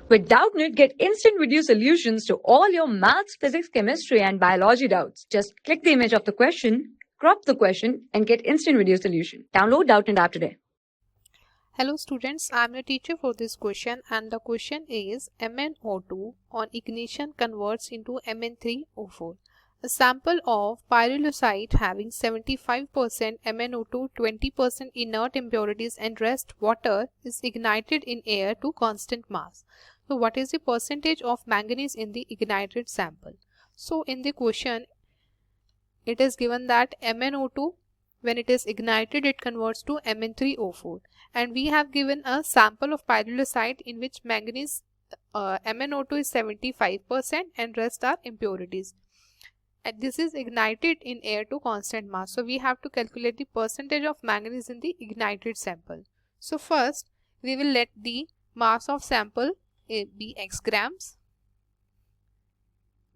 With Doubtnut, get instant video solutions to all your maths, physics, chemistry, and biology doubts. Just click the image of the question, crop the question, and get instant video solution. Download Doubtnut app today. Hello students, I am your teacher for this question, and the question is MnO2 on ignition converts into Mn3O4. A sample of pyrolusite having 75% MnO2, 20% inert impurities and rest water is ignited in air to constant mass. So what is the percentage of manganese in the ignited sample? So in the question it is given that MnO2, when it is ignited, it converts to Mn3O4, and we have given a sample of pyrolusite in which manganese MnO2 is 75% and rest are impurities, and this is ignited in air to constant mass. So we have to calculate the percentage of manganese in the ignited sample. So first we will let the mass of sample be x grams.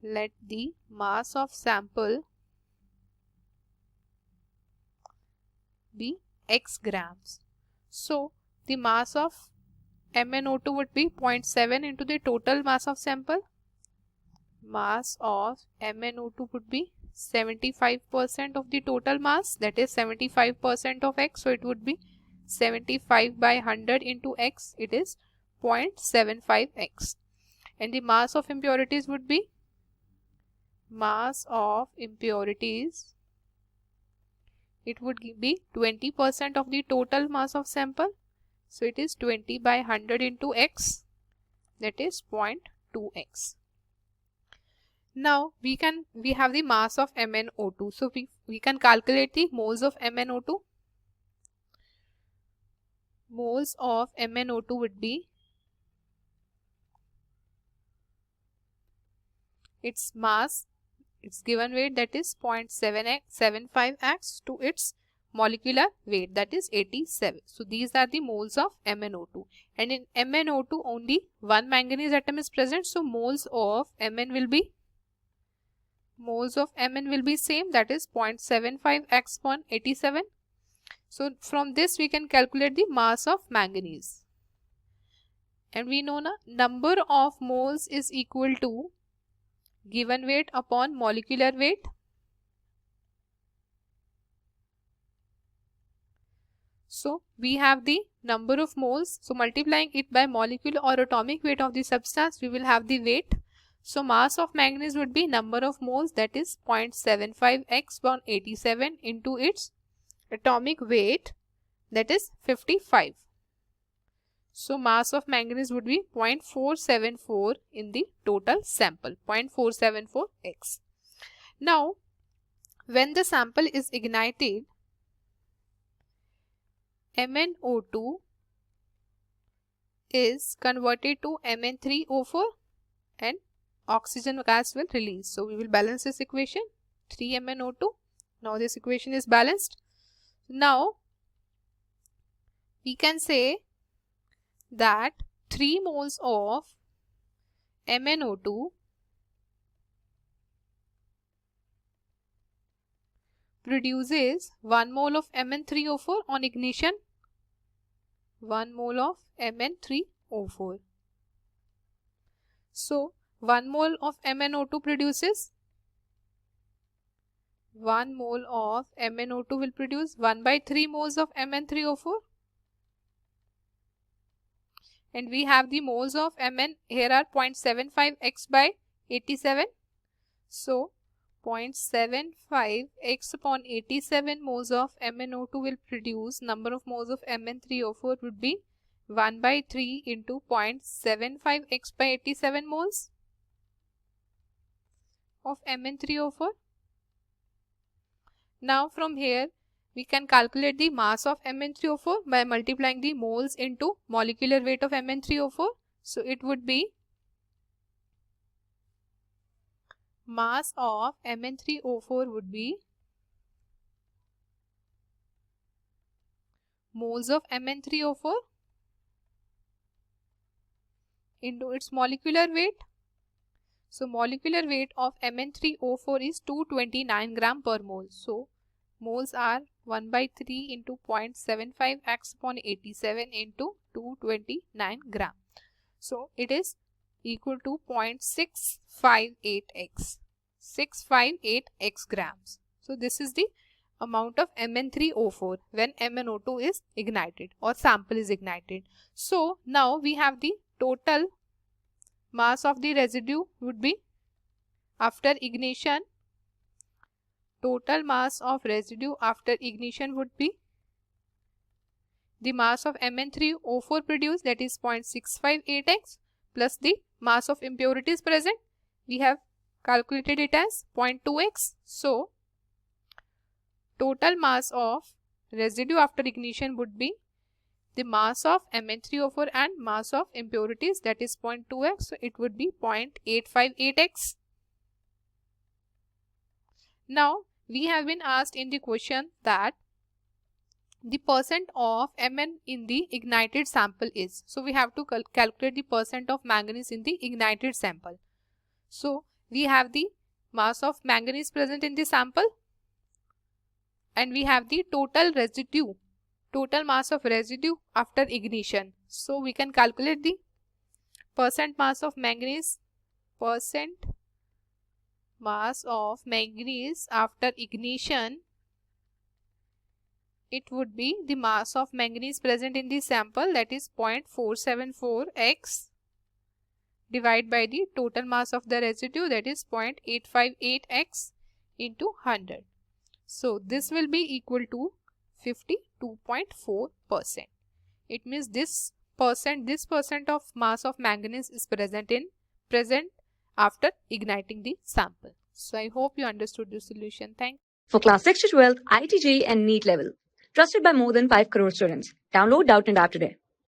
Let the mass of sample be x grams. So the mass of MnO2 would be 0.7 into the total mass of sample. Mass of MnO2 would be 75% of the total mass, that is 75% of x, so it would be 75 by 100 into x, it is 0.75x. And the mass of impurities would be mass of impurities, it would be 20% of the total mass of sample, so it is 20 by 100 into x, that is 0.2x. Now we have the mass of MnO2, so we can calculate the moles of MnO2. Moles of MnO2 would be its mass, its given weight, that is 0.75x, to its molecular weight, that is 87. So these are the moles of MnO2, and in MnO2 only one manganese atom is present, so moles of Mn will be same, that is 0.75x upon 87. So from this we can calculate the mass of manganese, and we know na number of moles is equal to given weight upon molecular weight. So we have the number of moles, so multiplying it by molecular or atomic weight of the substance, we will have the weight. So mass of manganese would be number of moles, that is 0.75x upon 87 into its atomic weight, that is 55. So mass of manganese would be 0.474 in the total sample, 0.474x. Now when the sample is ignited, MnO2 is converted to Mn3O4 and oxygen gas will release. So we will balance this equation, 3MnO2. Now this equation is balanced. Now we can say that 3 moles of MnO2 produces 1 mole of Mn3O4 on ignition, 1 mole of Mn3O4. So 1 mole of MnO2 produces 1 mole of MnO2 will produce 1 by 3 moles of Mn3O4, and we have the moles of Mn here are 0.75x by 87. So 0.75x upon 87 moles of MnO2 will produce number of moles of Mn3O4 would be 1 by 3 into 0.75x by 87 moles of Mn3O4. Now from here we can calculate the mass of Mn3O4 by multiplying the moles into molecular weight of Mn3O4. So it would be mass of Mn3O4 would be moles of Mn3O4 into its molecular weight. So molecular weight of Mn3O4 is 229 gram per mole. So moles are 1 by 3 into 0.75x upon 87 into 229 gram. So it is equal to 0.658x, 658x grams. So this is the amount of Mn3O4 when MnO2 is ignited or sample is ignited. So now we have the total mass of the residue would be after ignition. Total mass of residue after ignition would be the mass of Mn3O4 produced, that is 0.658x, plus the mass of impurities present. We have calculated it as 0.2x. So total mass of residue after ignition would be the mass of Mn3O4 and mass of impurities, that is 0.2x. So it would be 0.858x. Now we have been asked in the question that the percent of Mn in the ignited sample is. So we have to calculate the percent of manganese in the ignited sample. So we have the mass of manganese present in the sample and we have the total residue, total mass of residue after ignition. So we can calculate the percent mass of manganese, percent mass of manganese after ignition. It would be the mass of manganese present in the sample, that is 0.474x, divided by the total mass of the residue, that is 0.858x into 100. So this will be equal to 52.4%. It means this percent of mass of manganese is present after igniting the sample. So I hope you understood the solution. Thank you. For class 6 to 12, IIT JEE and NEET level. Trusted by more than 5 crore students. Download Doubtnut app today.